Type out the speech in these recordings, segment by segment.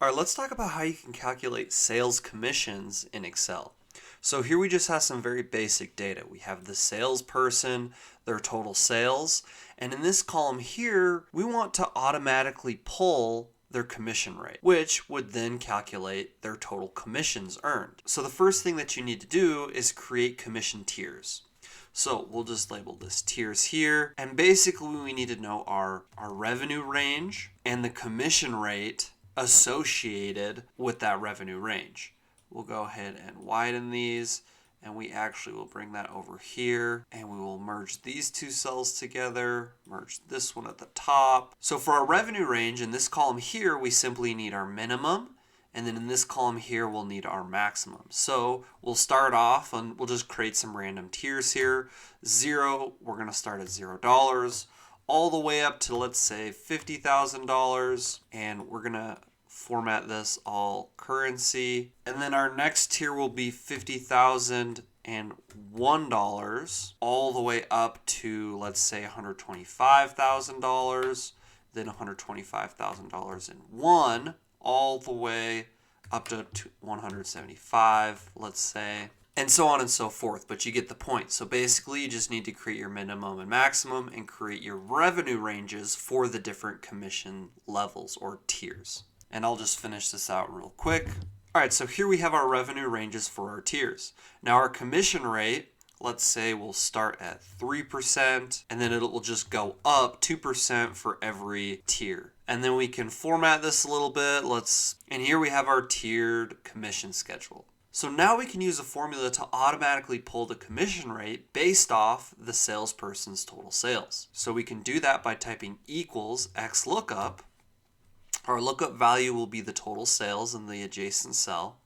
All right, let's talk about how you can calculate sales commissions in Excel. So here we just have some very basic data. We have the salesperson, their total sales, and in this column here, we want to automatically pull their commission rate, which would then calculate their total commissions earned. So the first thing that you need to do is create commission tiers. So we'll just label this tiers here. And basically we need to know our revenue range and the commission rate associated with that revenue range. We'll go ahead and widen these, and we actually will bring that over here, and we will merge these two cells together, merge this one at the top. So for our revenue range in this column here, we simply need our minimum, and then in this column here, we'll need our maximum. So we'll start off and we'll just create some random tiers here. 0, we're going to start at $0, all the way up to, let's say, $50,000, and we're going to format this all currency. And then our next tier will be $50,001 all the way up to, let's say, $125,000, then $125,001 all the way up to 175, let's say, and so on and so forth, but you get the point. So basically you just need to create your minimum and maximum and create your revenue ranges for the different commission levels or tiers. And I'll just finish this out real quick. All right, so here we have our revenue ranges for our tiers. Now our commission rate, let's say we'll start at 3%, and then it will just go up 2% for every tier. And then we can format this a little bit. And here we have our tiered commission schedule. So now we can use a formula to automatically pull the commission rate based off the salesperson's total sales. So we can do that by typing equals XLOOKUP. Our lookup value will be the total sales in the adjacent cell,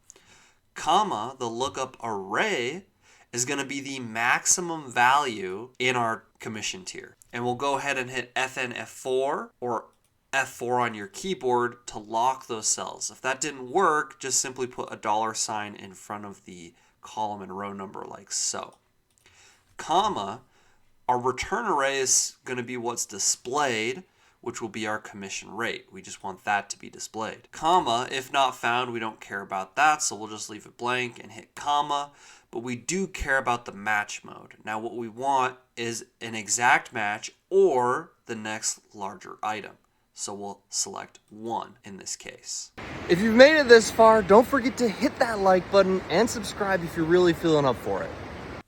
comma, the lookup array is going to be the maximum value in our commission tier. And we'll go ahead and hit FN F4 or F4 on your keyboard to lock those cells. If that didn't work, just simply put a $sign in front of the column and row number like so. Comma, our return array is going to be what's displayed, which will be our commission rate. We just want that to be displayed. Comma, if not found, we don't care about that, so we'll just leave it blank and hit comma, but we do care about the match mode. Now what we want is an exact match or the next larger item. So we'll select 1 in this case. If you've made it this far, don't forget to hit that like button and subscribe if you're really feeling up for it.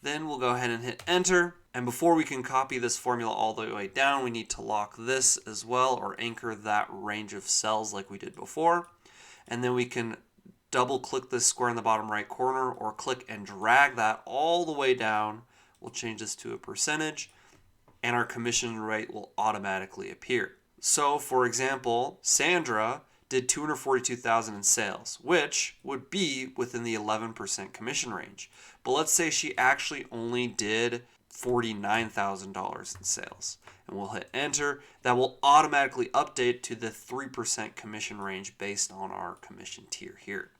Then we'll go ahead and hit enter. And before we can copy this formula all the way down, we need to lock this as well, or anchor that range of cells like we did before. And then we can double click this square in the bottom right corner or click and drag that all the way down. We'll change this to a percentage and our commission rate will automatically appear. So for example, Sandra did $242,000 in sales, which would be within the 11% commission range. But let's say she actually only did $49,000 in sales, and we'll hit enter. That will automatically update to the 3% commission range based on our commission tier here.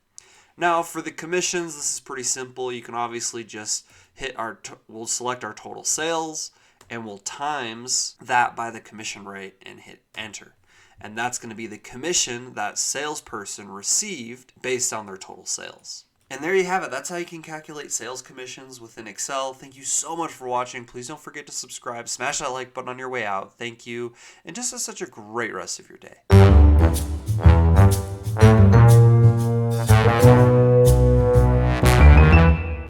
Now for the commissions, this is pretty simple. You can obviously just hit we'll select our total sales and we'll times that by the commission rate and hit enter. And that's going to be the commission that salesperson received based on their total sales. And there you have it. That's how you can calculate sales commissions within Excel. Thank you so much for watching. Please don't forget to subscribe. Smash that like button on your way out. Thank you. And just have such a great rest of your day.